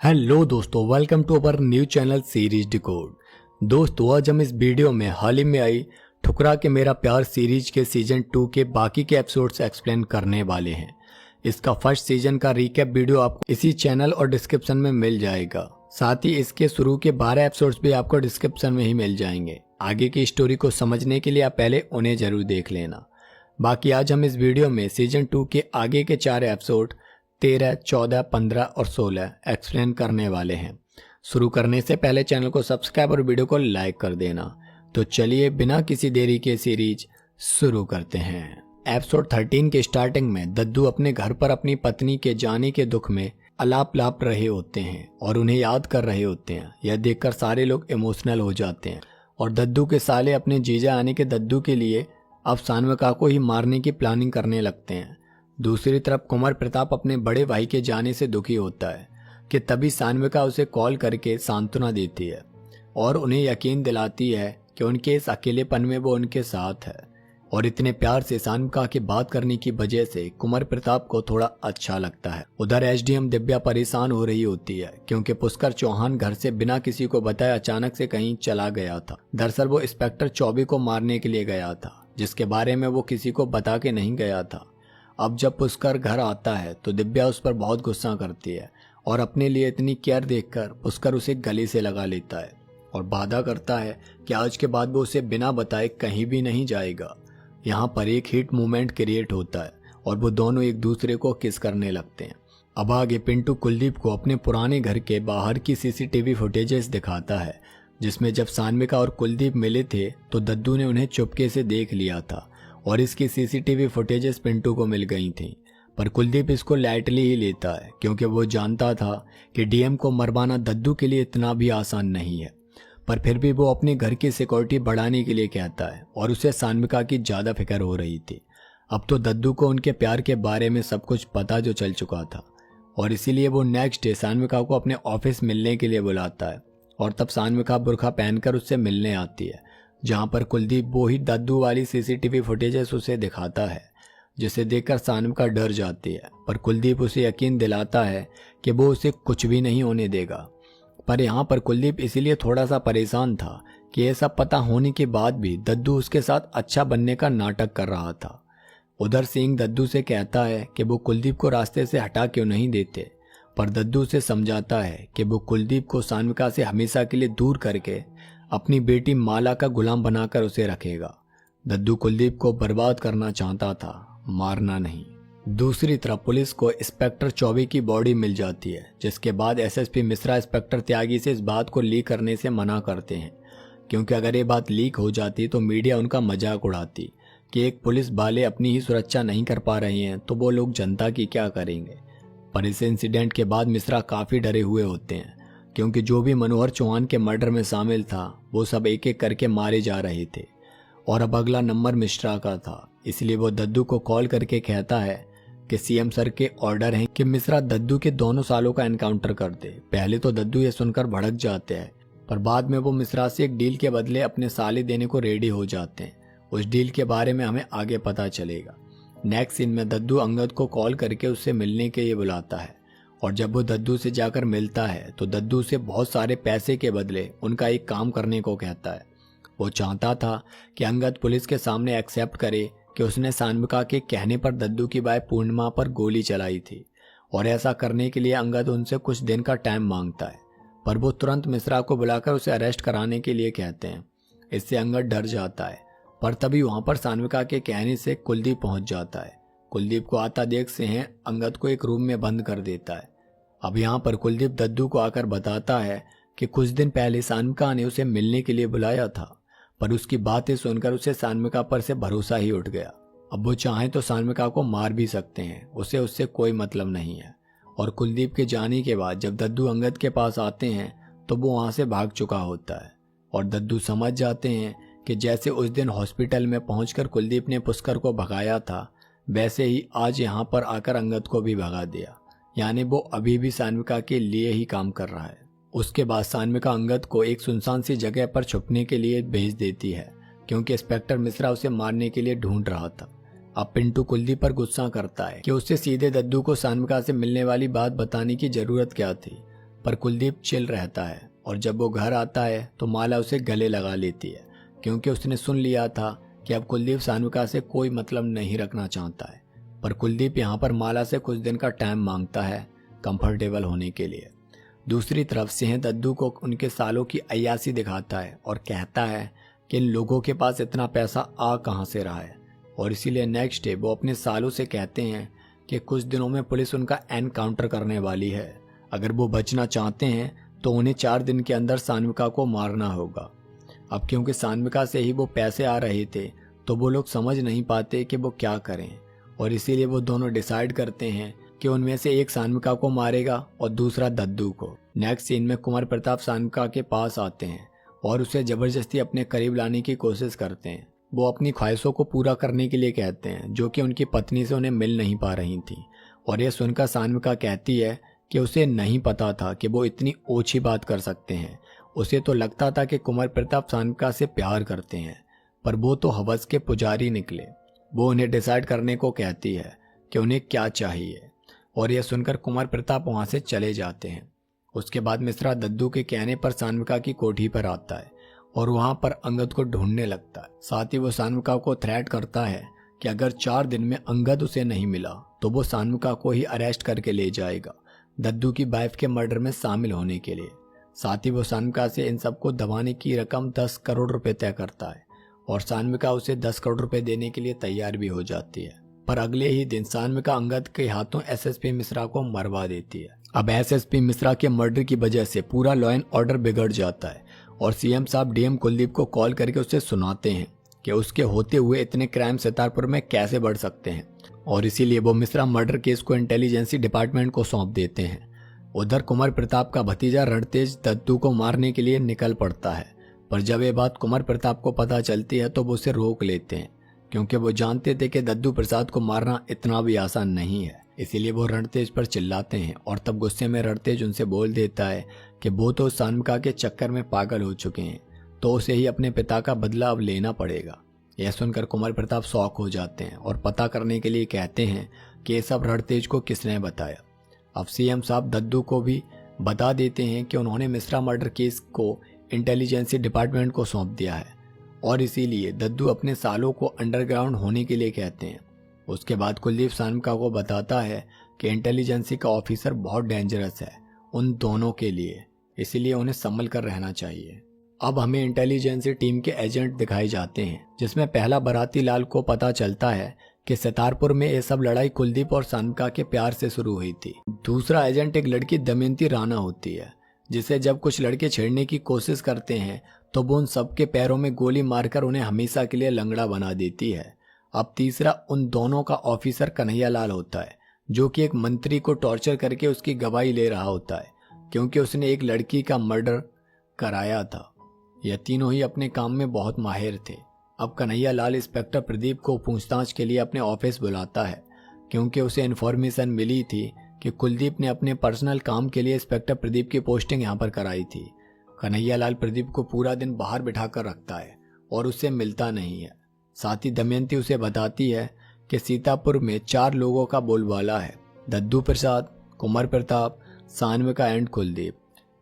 Hello दोस्तों, welcome to our new channel series Decode. दोस्तों, आज हम इस वीडियो में हाल ही में आई ठुकरा के मेरा प्यार सीरीज के सीजन 2 के बाकी के एपिसोड्स एक्सप्लेन करने वाले हैं। इसका फर्स्ट सीजन का रिकैप वीडियो आपको इसी चैनल और डिस्क्रिप्शन में मिल जाएगा। साथ ही इसके शुरू के 12 एपिसोड्स भी आपको डिस्क्रिप्शन में ही मिल जाएंगे। आगे की स्टोरी को समझने के लिए आप पहले उन्हें जरूर देख लेना। बाकी आज हम इस वीडियो में सीजन 2 के आगे के 4 एपिसोड 13, 14, 15 और 16 एक्सप्लेन करने वाले हैं। शुरू करने से पहले चैनल को सब्सक्राइब और वीडियो को लाइक कर देना। तो चलिए बिना किसी देरी के सीरीज शुरू करते हैं। एपिसोड 13 के स्टार्टिंग में दद्दू अपने घर पर अपनी पत्नी के जाने के दुख में अलाप लाप रहे होते हैं और उन्हें याद कर रहे होते हैं। यह देखकर सारे लोग इमोशनल हो जाते हैं और दद्दू के साले अपने जीजा आने के दद्दू के लिए अब सान्विका को ही मारने की प्लानिंग करने लगते हैं। दूसरी तरफ कुंवर प्रताप अपने बड़े भाई के जाने से दुखी होता है कि तभी सान्विका उसे कॉल करके सांत्वना देती है और उन्हें यकीन दिलाती है कि उनके इस अकेलेपन में वो उनके साथ है। और इतने प्यार से सान्विका की बात करने की वजह से कुंवर प्रताप को थोड़ा अच्छा लगता है। उधर एसडीएम दिव्या परेशान हो रही होती है क्योंकि पुष्कर चौहान घर से बिना किसी को बताए अचानक से कहीं चला गया था। दरअसल वो इंस्पेक्टर चौबे को मारने के लिए गया था, जिसके बारे में वो किसी को बता के नहीं गया था। अब जब पुष्कर घर आता है तो दिव्या उस पर बहुत गुस्सा करती है और अपने लिए इतनी केयर देखकर पुष्कर उसे गले से लगा लेता है और वादा करता है कि आज के बाद वो उसे बिना बताए कहीं भी नहीं जाएगा। यहाँ पर एक हिट मूवमेंट क्रिएट होता है और वो दोनों एक दूसरे को किस करने लगते हैं। अब आगे पिंटू कुलदीप को अपने पुराने घर के बाहर की सीसीटीवी फुटेजेस दिखाता है, जिसमें जब सान्विका और कुलदीप मिले थे तो दद्दू ने उन्हें चुपके से देख लिया था और इसकी सीसीटीवी फुटेजेस पिंटू को मिल गई थी। पर कुलदीप इसको लाइटली ही लेता है क्योंकि वो जानता था कि डीएम को मरवाना दद्दू के लिए इतना भी आसान नहीं है। पर फिर भी वो अपने घर की सिक्योरिटी बढ़ाने के लिए कहता है और उसे सान्विका की ज़्यादा फिक्र हो रही थी। अब तो दद्दू को उनके प्यार के बारे में सब कुछ पता जो चल चुका था और इसीलिए वो नेक्स्ट डे सान्विका को अपने ऑफिस मिलने के लिए बुलाता है और तब सान्विका बुर्खा पहनकर उससे मिलने आती है, जहां पर कुलदीप वो ही दद्दू वाली सीसीटीवी फुटेजेस उसे दिखाता है, जिसे देखकर सान्विका डर जाती है। पर कुलदीप उसे यकीन दिलाता है कि वो उसे कुछ भी नहीं होने देगा। पर यहाँ पर कुलदीप इसीलिए थोड़ा सा परेशान था कि ये सब पता होने के बाद भी दद्दू उसके साथ अच्छा बनने का नाटक कर रहा था। उधर सिंह दद्दू से कहता है कि वो कुलदीप को रास्ते से हटा क्यों नहीं देते, पर दद्दू उसे समझाता है कि वो कुलदीप को सान्विका से हमेशा के लिए दूर करके अपनी बेटी माला का गुलाम बनाकर उसे रखेगा। दद्दू कुलदीप को बर्बाद करना चाहता था, मारना नहीं। दूसरी तरफ पुलिस को इंस्पेक्टर चौबे की बॉडी मिल जाती है, जिसके बाद एसएसपी मिश्रा इंस्पेक्टर त्यागी से इस बात को लीक करने से मना करते हैं क्योंकि अगर ये बात लीक हो जाती तो मीडिया उनका मजाक उड़ाती कि एक पुलिस वाले अपनी ही सुरक्षा नहीं कर पा रहे हैं तो वो लोग जनता की क्या करेंगे। पर इस इंसिडेंट के बाद मिश्रा काफ़ी डरे हुए होते हैं क्योंकि जो भी मनोहर चौहान के मर्डर में शामिल था वो सब एक एक करके मारे जा रहे थे और अब अगला नंबर मिश्रा का था। इसलिए वो दद्दू को कॉल करके कहता है कि सीएम सर के ऑर्डर हैं कि मिश्रा दद्दू के दोनों सालों का एनकाउंटर कर दे। पहले तो दद्दू ये सुनकर भड़क जाते हैं, पर बाद में वो मिश्रा से एक डील के बदले अपने साले देने को रेडी हो जाते हैं। उस डील के बारे में हमें आगे पता चलेगा। नेक्स्ट सीन में दद्दू अंगद को कॉल करके उससे मिलने के लिए बुलाता है और जब वो दद्दू से जाकर मिलता है तो दद्दू से बहुत सारे पैसे के बदले उनका एक काम करने को कहता है। वो चाहता था कि अंगद पुलिस के सामने एक्सेप्ट करे कि उसने सान्विका के कहने पर दद्दू की वाइफ पूर्णिमा पर गोली चलाई थी और ऐसा करने के लिए अंगद उनसे कुछ दिन का टाइम मांगता है। पर वो तुरंत मिश्रा को बुलाकर उसे अरेस्ट कराने के लिए कहते हैं। इससे अंगद डर जाता है, पर तभी वहां पर सान्विका के कहने से कुलदीप पहुंच जाता है। कुलदीप को आता देख सिंह अंगद को एक रूम में बंद कर देता है। अब यहाँ पर कुलदीप दद्दू को आकर बताता है कि कुछ दिन पहले सान्विका ने उसे मिलने के लिए बुलाया था, पर उसकी बातें सुनकर उसे सान्विका पर से भरोसा ही उठ गया। अब वो चाहें तो सान्विका को मार भी सकते हैं, उसे उससे कोई मतलब नहीं है। और कुलदीप के जाने के बाद जब दद्दू अंगद के पास आते हैं तो वो वहाँ से भाग चुका होता है और दद्दू समझ जाते हैं कि जैसे उस दिन हॉस्पिटल में पहुंचकर कुलदीप ने पुष्कर को भगाया था, वैसे ही आज यहाँ पर आकर अंगद को भी भगा दिया। यानी वो अभी भी सान्विका के लिए ही काम कर रहा है। उसके बाद सान्विका अंगद को एक सुनसान सी जगह पर छुपने के लिए भेज देती है क्योंकि इंस्पेक्टर मिश्रा उसे मारने के लिए ढूंढ रहा था। अब पिंटू कुलदीप पर गुस्सा करता है कि उससे सीधे दद्दू को सान्विका से मिलने वाली बात बताने की जरूरत क्या थी। पर कुलदीप चिल रहता है और जब वो घर आता है तो माला उसे गले लगा लेती है, क्योंकि उसने सुन लिया था कि अब कुलदीप सान्विका से कोई मतलब नहीं रखना चाहता है। पर कुलदीप यहाँ पर माला से कुछ दिन का टाइम मांगता है कंफर्टेबल होने के लिए। दूसरी तरफ सिंह दद्दू को उनके सालों की अय्यासी दिखाता है और कहता है कि इन लोगों के पास इतना पैसा आ कहाँ से रहा है, और इसीलिए नेक्स्ट डे वो अपने सालों से कहते हैं कि कुछ दिनों में पुलिस उनका एनकाउंटर करने वाली है। अगर वो बचना चाहते हैं तो उन्हें 4 दिन के अंदर सान्विका को मारना होगा। अब क्योंकि सान्विका से ही वो पैसे आ रहे थे तो वो लोग समझ नहीं पाते कि वो क्या करें, और इसीलिए वो दोनों डिसाइड करते हैं कि उनमें से एक सान्विका को मारेगा और दूसरा दद्दू को। नेक्स्ट सीन में कुमार प्रताप सान्विका के पास आते हैं और उसे जबरदस्ती अपने करीब लाने की कोशिश करते हैं। वो अपनी ख्वाहिशों को पूरा करने के लिए कहते हैं जो कि उनकी पत्नी से उन्हें मिल नहीं पा रही थी, और यह सुनकर सान्विका कहती है कि उसे नहीं पता था कि वो इतनी ओछी बात कर सकते हैं। उसे तो लगता था कि कुमार प्रताप सान्विका से प्यार करते हैं, पर वो तो हवस के पुजारी निकले। वो उन्हें डिसाइड करने को कहती है कि उन्हें क्या चाहिए, और यह सुनकर कुमार प्रताप वहां से चले जाते हैं। उसके बाद मिश्रा दद्दू के कहने पर सान्विका की कोठी पर आता है और वहां पर अंगद को ढूंढने लगता है। साथ ही वो सान्विका को थ्रेट करता है कि अगर 4 दिन में अंगद उसे नहीं मिला तो वो सान्विका को ही अरेस्ट करके ले जाएगा दद्दू की वाइफ के मर्डर में शामिल होने के लिए। साथ ही वो सान्विका से इन सबको दबाने की रकम 10 करोड़ रुपए तय करता है, और सान्विका उसे 10 करोड़ रुपए देने के लिए तैयार भी हो जाती है। पर अगले ही दिन सान्विका अंगद के हाथों एसएसपी मिश्रा को मरवा देती है। अब एसएसपी मिश्रा के मर्डर की वजह से पूरा लॉ एंड ऑर्डर बिगड़ जाता है, और सीएम साहब डीएम कुलदीप को कॉल करके उसे सुनाते हैं कि उसके होते हुए इतने क्राइम सितारपुर में कैसे बढ़ सकते हैं, और इसीलिए वो मिश्रा मर्डर केस को इंटेलिजेंसी डिपार्टमेंट को सौंप देते हैं। उधर कुमार प्रताप का भतीजा रणतेज दद्दू को मारने के लिए निकल पड़ता है, पर जब ये बात कुमार प्रताप को पता चलती है तो वो उसे रोक लेते हैं, क्योंकि वो जानते थे कि दद्दू प्रसाद को मारना इतना भी आसान नहीं है। इसीलिए वो रणतेज पर चिल्लाते हैं, और तब गुस्से में रणतेज उनसे बोल देता है कि वो तो सान्विका के चक्कर में पागल हो चुके हैं, तो उसे ही अपने पिता का बदला अब लेना पड़ेगा। यह सुनकर कुमार प्रताप शॉक हो जाते हैं और पता करने के लिए कहते हैं कि ये सब रणतेज को किसने बताया। अब सीएम साहब दद्दू को भी बता देते हैं कि उन्होंने मिश्रा मर्डर केस को इंटेलिजेंसी डिपार्टमेंट को सौंप दिया है, और इसीलिए दद्दू अपने सालों को अंडरग्राउंड होने के लिए कहते हैं। उसके बाद कुलदीप सान्विका को बताता है कि इंटेलिजेंसी का ऑफिसर बहुत डेंजरस है उन दोनों के लिए, इसीलिए उन्हें संभल कर रहना चाहिए। अब हमें इंटेलिजेंसी टीम के एजेंट दिखाए जाते हैं, जिसमें पहला बाराती लाल को पता चलता है कि सितारपुर में ये सब लड़ाई कुलदीप और सान्विका के प्यार से शुरू हुई थी। दूसरा एजेंट एक लड़की दमयंती राणा होती है, जिसे जब कुछ लड़के छेड़ने की कोशिश करते हैं तो वो उन सबके पैरों में गोली मारकर उन्हें हमेशा के लिए लंगड़ा बना देती है। अब तीसरा उन दोनों का ऑफिसर कन्हैया लाल होता है, जो कि एक मंत्री को टॉर्चर करके उसकी गवाही ले रहा होता है, क्योंकि उसने एक लड़की का मर्डर कराया था। यह तीनों ही अपने काम में बहुत माहिर थे। अब कन्हैया लाल इंस्पेक्टर प्रदीप को पूछताछ के लिए अपने ऑफिस बुलाता है, क्योंकि उसे इन्फॉर्मेशन मिली थी कि कुलदीप ने अपने पर्सनल काम के लिए इंस्पेक्टर प्रदीप की पोस्टिंग यहाँ पर कराई थी। कन्हैया लाल प्रदीप को पूरा दिन बाहर बिठाकर रखता है और उससे मिलता नहीं है। साथ ही दमयंती उसे बताती है कि सीतापुर में 4 लोगों का बोलबाला है, दद्दू प्रसाद, कुमार प्रताप, सान्विका एंड कुलदीप।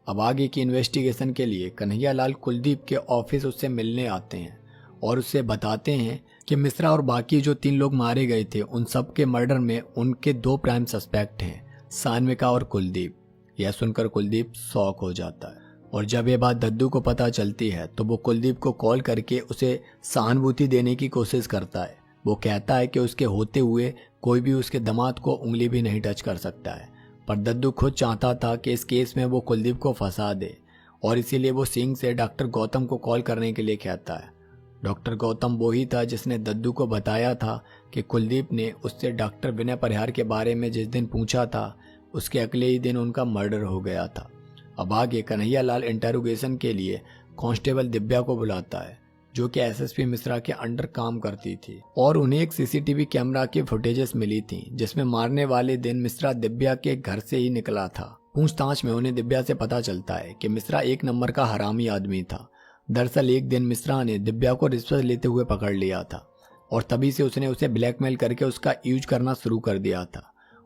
अब आगे की इन्वेस्टिगेशन के लिए कन्हैया लाल कुलदीप के ऑफिस उससे मिलने आते हैं और उससे बताते हैं कि मिश्रा और बाकी जो 3 लोग मारे गए थे उन सब के मर्डर में उनके 2 प्राइम सस्पेक्ट हैं, सान्विका और कुलदीप। यह सुनकर कुलदीप शॉक हो जाता है, और जब ये बात दद्दू को पता चलती है तो वो कुलदीप को कॉल करके उसे सहानुभूति देने की कोशिश करता है। वो कहता है कि उसके होते हुए कोई भी उसके दामाद को उंगली भी नहीं टच कर सकता है, पर दद्दू खुद चाहता था कि इस केस में वो कुलदीप को फंसा दे, और इसीलिए वो सिंह से डॉक्टर गौतम को कॉल करने के लिए कहता है। डॉक्टर गौतम वही था जिसने दद्दू को बताया था कि कुलदीप ने उससे डॉक्टर विनय परिहार के बारे में जिस दिन पूछा था उसके अगले ही दिन उनका मर्डर हो गया था। अब आगे कन्हैया लाल इंटरोगेशन के लिए कांस्टेबल दिव्या को बुलाता है, जो कि एसएसपी मिश्रा के अंडर काम करती थी, और उन्हें एक सीसीटीवी कैमरा की फुटेजेस मिली थी जिसमें मारने वाले दिन मिश्रा दिव्या के घर से ही निकला था। पूछताछ में उन्हें दिव्या से पता चलता है कि मिश्रा 1 नंबर का हरामी आदमी था। दरअसल एक दिन मिश्रा ने दिव्या को रिश्वत लेते हुए पकड़ लिया था, और तभी से उसने उसे ब्लैकमेल करके उसका यूज करना शुरू कर दिया था।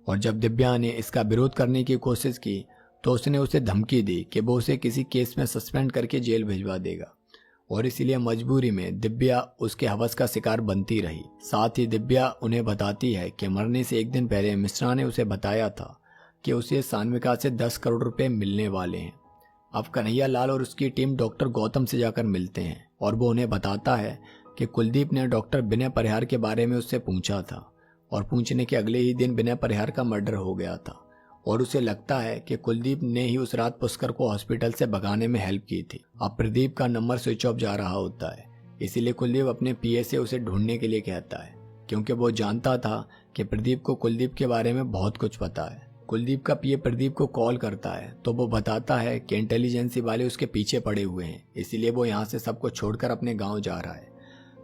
और जब दिव्या ने इसका विरोध करने की कोशिश की तो उसने उसे धमकी दी कि वो उसे किसी केस में सस्पेंड करके जेल भिजवा देगा और इसीलिए मजबूरी में दिव्या उसके हवस का शिकार बनती रही। साथ ही दिव्या उन्हें बताती है कि मरने से एक दिन पहले मिश्रा ने उसे बताया था कि उसे सान्विका से 10 करोड़ रुपए मिलने वाले हैं। अब कन्हैया लाल और उसकी टीम डॉक्टर गौतम से जाकर मिलते हैं और वो उन्हें बताता है कि कुलदीप ने डॉक्टर विनय परिहार के बारे में उससे पूछा था और पूछने के अगले ही दिन विनय परिहार का मर्डर हो गया था और उसे लगता है कि कुलदीप ने ही उस रात पुष्कर को हॉस्पिटल से भगाने में हेल्प की थी। अब प्रदीप का नंबर स्विच ऑफ जा रहा होता है, इसीलिए कुलदीप अपने पीए से उसे ढूंढने के लिए कहता है क्योंकि वो जानता था कि प्रदीप को कुलदीप के बारे में बहुत कुछ पता है। कुलदीप का पीए प्रदीप को कॉल करता है तो वो बताता है कि इंटेलिजेंसी वाले उसके पीछे पड़े हुए हैं, इसीलिए वो यहाँ से सबको छोड़कर अपने गाँव जा रहा है।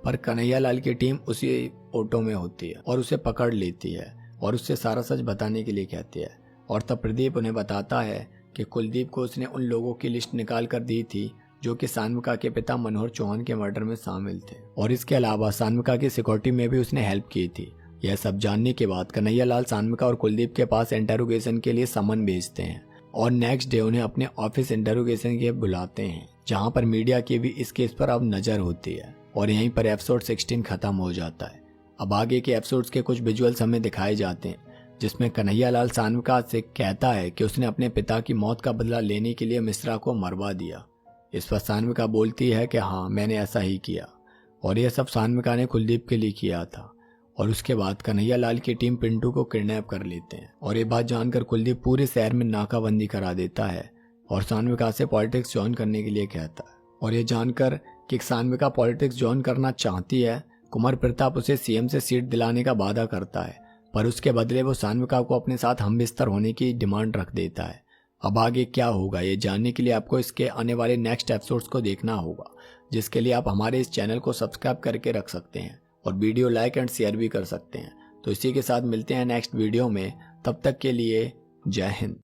पर कन्हैया लाल की टीम उसी ऑटो में होती है और उसे पकड़ लेती है और उससे सारा सच बताने के लिए कहती है। और तब प्रदीप उन्हें बताता है कि कुलदीप को उसने उन लोगों की लिस्ट निकाल कर दी थी जो कि सान्विका के पिता मनोहर चौहान के मर्डर में शामिल थे और इसके अलावा सान्विका की सिक्योरिटी में भी उसने हेल्प की थी। यह सब जानने के बाद कन्हैया लाल सान्विका और कुलदीप के पास इंटेरोगेशन के लिए समन भेजते हैं और नेक्स्ट डे उन्हें अपने ऑफिस इंटेरोगेशन के लिए बुलाते हैं, जहां पर मीडिया की भी इस केस पर अब नजर होती है। और यहीं पर एपिसोड 16 खत्म हो जाता है। अब आगे के एपिसोड्स के कुछ विजुअल्स हमें दिखाए जाते हैं जिसमें कन्हैया लाल सान्विका से कहता है कि उसने अपने पिता की मौत का बदला लेने के लिए मिश्रा को मरवा दिया। इस पर सान्विका बोलती है कि हाँ, मैंने ऐसा ही किया और यह सब सान्विका ने कुलदीप के लिए किया था। और उसके बाद कन्हैया लाल की टीम पिंटू को किडनैप कर लेते हैं और ये बात जानकर कुलदीप पूरे शहर में नाकाबंदी करा देता है और सान्विका से पॉलिटिक्स ज्वाइन करने के लिए कहता है। और ये जानकर कि सान्विका पॉलिटिक्स ज्वाइन करना चाहती है, कुमार प्रताप उसे सीएम से सीट दिलाने का वादा करता है, पर उसके बदले वो सान्विका को अपने साथ हमबिस्तर होने की डिमांड रख देता है। अब आगे क्या होगा ये जानने के लिए आपको इसके आने वाले नेक्स्ट एपिसोड्स को देखना होगा, जिसके लिए आप हमारे इस चैनल को सब्सक्राइब करके रख सकते हैं और वीडियो लाइक एंड शेयर भी कर सकते हैं। तो इसी के साथ मिलते हैं नेक्स्ट वीडियो में, तब तक के लिए जय हिंद।